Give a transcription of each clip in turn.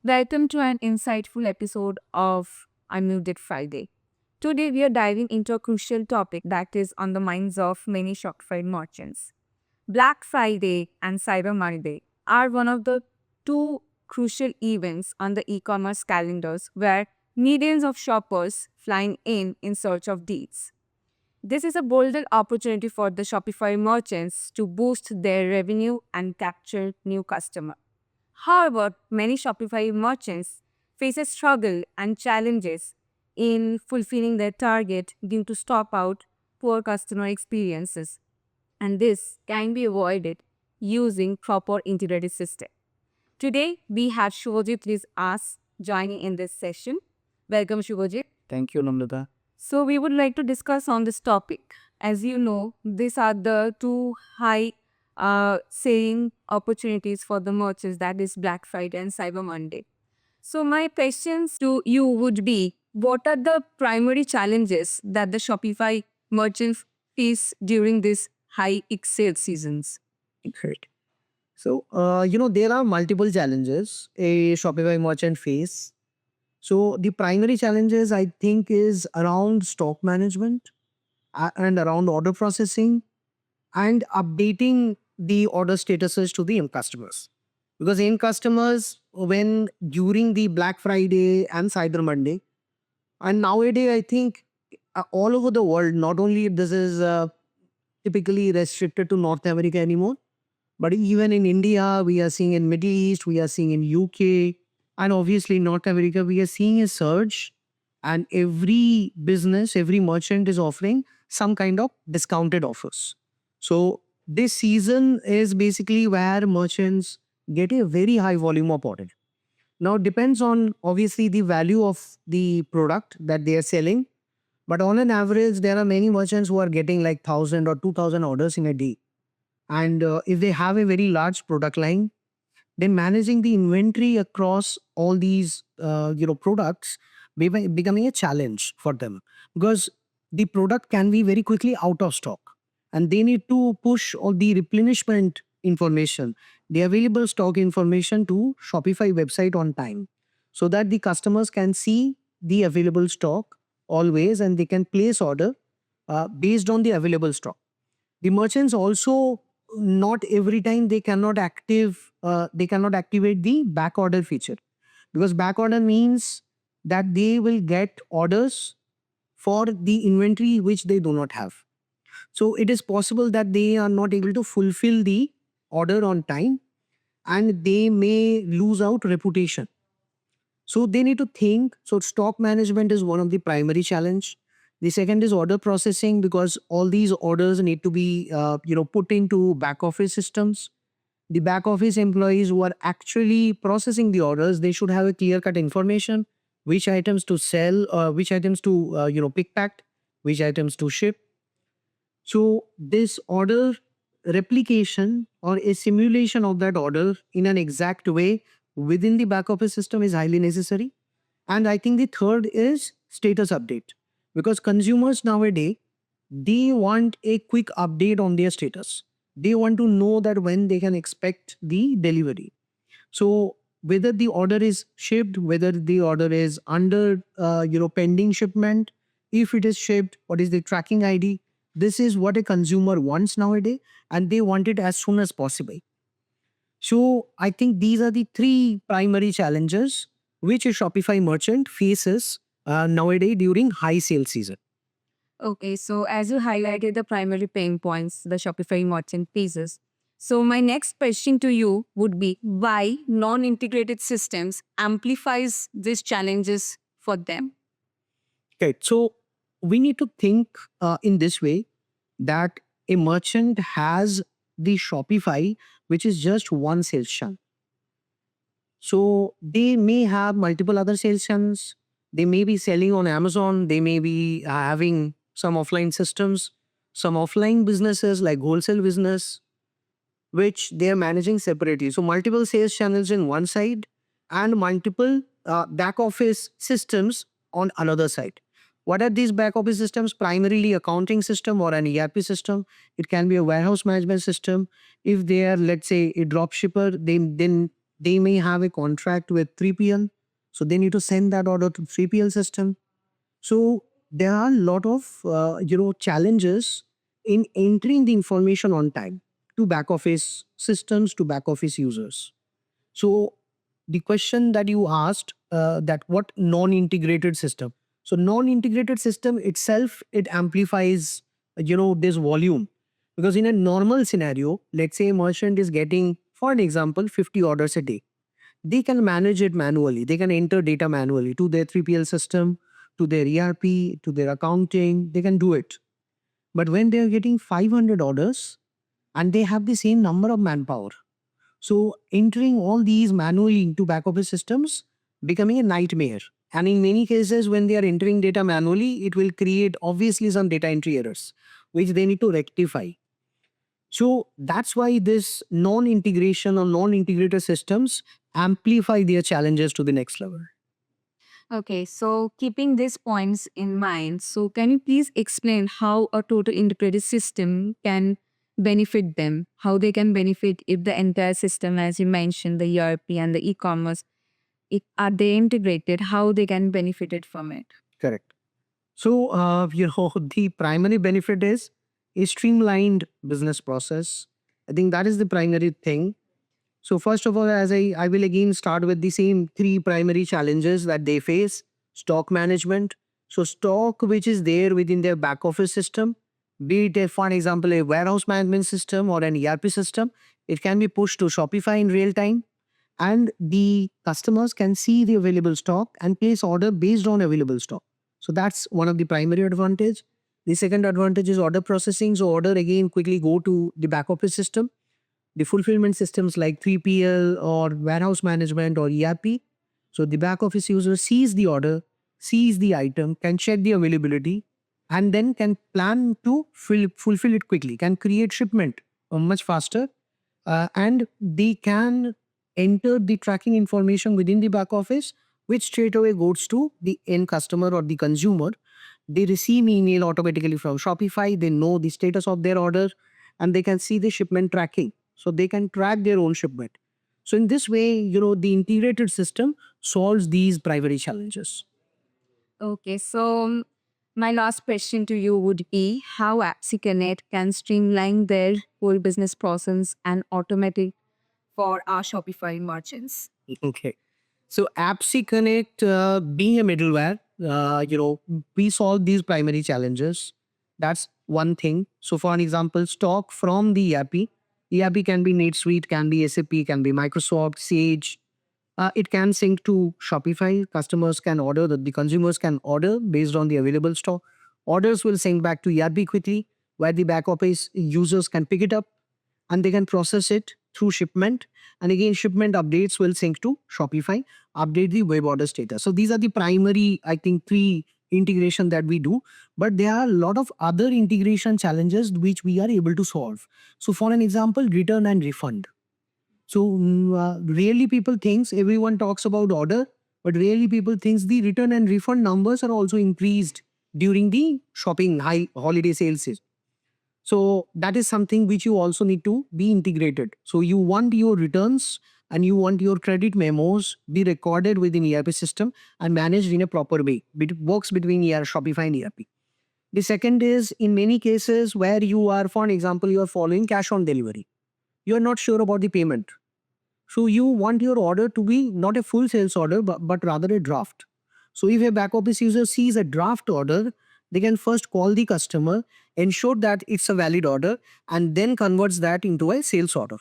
Welcome to an insightful episode of Unmuted Friday. Today, we are diving into a crucial topic that is on the minds of many Shopify merchants. Black Friday and Cyber Monday are one of the two crucial events on the e commerce calendars where millions of shoppers flying in search of deals. This is a golden opportunity for the Shopify merchants to boost their revenue and capture new customers. However, many Shopify merchants face a struggle and challenges in fulfilling their target due to stop out poor customer experiences. And this can be avoided using proper integrated system. Today, we have Shubhajit with us joining in this session. Welcome, Shubhajit. Thank you, Namrata. So, we would like to discuss on this topic. As you know, these are the two high selling opportunities for the merchants, that is Black Friday and Cyber Monday. So, my questions to you would be, what are the primary challenges that the Shopify merchants face during these high sales seasons? Great. So, there are multiple challenges a Shopify merchant face. So, the primary challenges I think is around stock management and around order processing and updating the order statuses to the end customers. Because end customers, when during the Black Friday and Cyber Monday, and nowadays I think all over the world, not only this is typically restricted to North America anymore, but even in India, we are seeing in Middle East, we are seeing in UK, and obviously North America, we are seeing a surge. And every business, every merchant is offering some kind of discounted offers. So this season is basically where merchants get a very high volume of order. Now it depends on obviously the value of the product that they are selling. But on an average, there are many merchants who are getting like 1,000 or 2,000 orders in a day. And if they have a very large product line, then managing the inventory across all these products becoming a challenge for them, because the product can be very quickly out of stock and they need to push all the replenishment information, the available stock information to Shopify website on time, so that the customers can see the available stock always and they can place order based on the available stock. The merchants also, not every time they cannot activate the back order feature, because back order means that they will get orders for the inventory which they do not have. So it is possible that they are not able to fulfill the order on time and they may lose out reputation. So they need to think. So stock management is one of the primary challenge. The second is order processing, because all these orders need to be put into back office systems. The back office employees who are actually processing the orders, they should have a clear cut information which items to sell, which items to pick pack, which items to ship. So this order replication or a simulation of that order in an exact way within the back office system is highly necessary. And I think the third is status update, because consumers nowadays, they want a quick update on their status. They want to know that when they can expect the delivery. So whether the order is shipped, whether the order is under pending shipment, if it is shipped, what is the tracking ID? This is what a consumer wants nowadays, and they want it as soon as possible. So I think these are the three primary challenges which a Shopify merchant faces nowadays during high sales season. Okay, so as you highlighted the primary pain points the Shopify merchant faces. So my next question to you would be, why non-integrated systems amplifies these challenges for them? Okay, so we need to think in this way, that a merchant has the Shopify, which is just one sales channel. So they may have multiple other sales channels. They may be selling on Amazon. They may be having some offline systems, some offline businesses like wholesale business, which they are managing separately. So multiple sales channels in one side and multiple back office systems on another side. What are these back office systems? Primarily accounting system or an ERP system. It can be a warehouse management system. If they are, let's say, a drop shipper, then They may have a contract with 3PL, so they need to send that order to 3PL system. So there are a lot of challenges in entering the information on time to back office systems, to back office users. So the question that you asked, that what non-integrated system? So non-integrated system itself, it amplifies this volume, because in a normal scenario, let's say a merchant is getting, for an example, 50 orders a day. They can manage it manually. They can enter data manually to their 3PL system, to their ERP, to their accounting. They can do it. But when they are getting 500 orders and they have the same number of manpower, so entering all these manually into back office systems becoming a nightmare. And in many cases, when they are entering data manually, it will create obviously some data entry errors, which they need to rectify. So that's why this non-integration or non-integrated systems amplify their challenges to the next level. Okay, so keeping these points in mind, so can you please explain how a total integrated system can benefit them? How they can benefit if the entire system, as you mentioned, the ERP and the e-commerce, are they integrated? How they can benefit it from it? Correct. So, the primary benefit is a streamlined business process. I think that is the primary thing. So first of all, as I will again start with the same three primary challenges that they face. Stock management. So stock which is there within their back office system, be it for example a warehouse management system or an ERP system, it can be pushed to Shopify in real time, and the customers can see the available stock and place order based on available stock. So that's one of the primary advantage. The second advantage is order processing. So order again quickly go to the back office system. The fulfillment systems like 3PL or warehouse management or ERP. So the back office user sees the order, sees the item, can check the availability, and then can plan to fulfill it quickly, can create shipment much faster, and they can enter the tracking information within the back office, which straight away goes to the end customer or the consumer. They receive email automatically from Shopify. They know the status of their order, and they can see the shipment tracking. So they can track their own shipment. So in this way, the integrated system solves these primary challenges. Okay, so my last question to you would be how Appsy Connect can streamline their whole business process and automate it for our Shopify merchants. Okay. So Appsy Connect, being a middleware, we solve these primary challenges. That's one thing. So for an example, stock from the ERP. ERP can be NetSuite, can be SAP, can be Microsoft, Sage. It can sync to Shopify. Customers can order, the consumers can order based on the available stock. Orders will sync back to ERP quickly, where the back office users can pick it up and they can process it through shipment. And again, shipment updates will sync to Shopify, update the web order status. So these are the primary, I think, three integration that we do. But there are a lot of other integration challenges which we are able to solve. So for an example, return and refund. So really people thinks everyone talks about order, but really people thinks the return and refund numbers are also increased during the shopping high holiday sales. So that is something which you also need to be integrated. So you want your returns and you want your credit memos be recorded within ERP system and managed in a proper way. It works between Shopify and ERP. The second is in many cases where you are, for an example, you are following cash on delivery. You are not sure about the payment. So you want your order to be not a full sales order, but rather a draft. So if a back office user sees a draft order, they can first call the customer, ensure that it's a valid order, and then converts that into a sales order.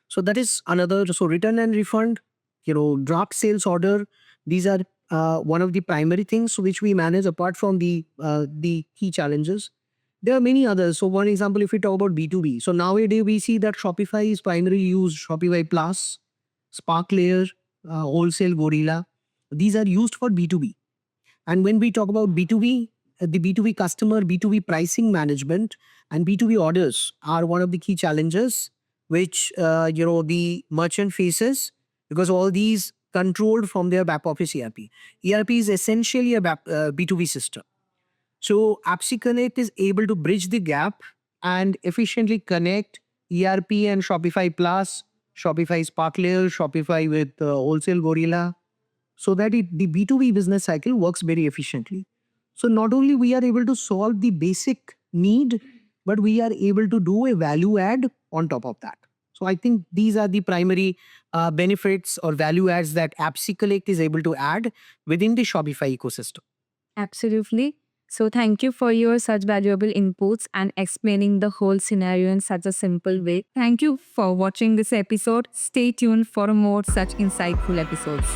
So that is another. So return and refund, draft sales order. These are one of the primary things which we manage apart from the key challenges. There are many others. So one example, if we talk about B2B. So nowadays we see that Shopify is primarily used Shopify Plus, Spark Layer, Wholesale Gorilla. These are used for B2B. And when we talk about B2B, the B2B customer, B2B pricing management, and B2B orders are one of the key challenges which the merchant faces, because all these controlled from their back office ERP. ERP is essentially a B2B system. So Appsy Connect is able to bridge the gap and efficiently connect ERP and Shopify Plus, Shopify Spark Layer, Shopify with Wholesale Gorilla, so that the B2B business cycle works very efficiently. So not only we are able to solve the basic need, but we are able to do a value add on top of that. So I think these are the primary benefits or value adds that Appsy Collect is able to add within the Shopify ecosystem. Absolutely. So thank you for your such valuable inputs and explaining the whole scenario in such a simple way. Thank you for watching this episode. Stay tuned for more such insightful episodes.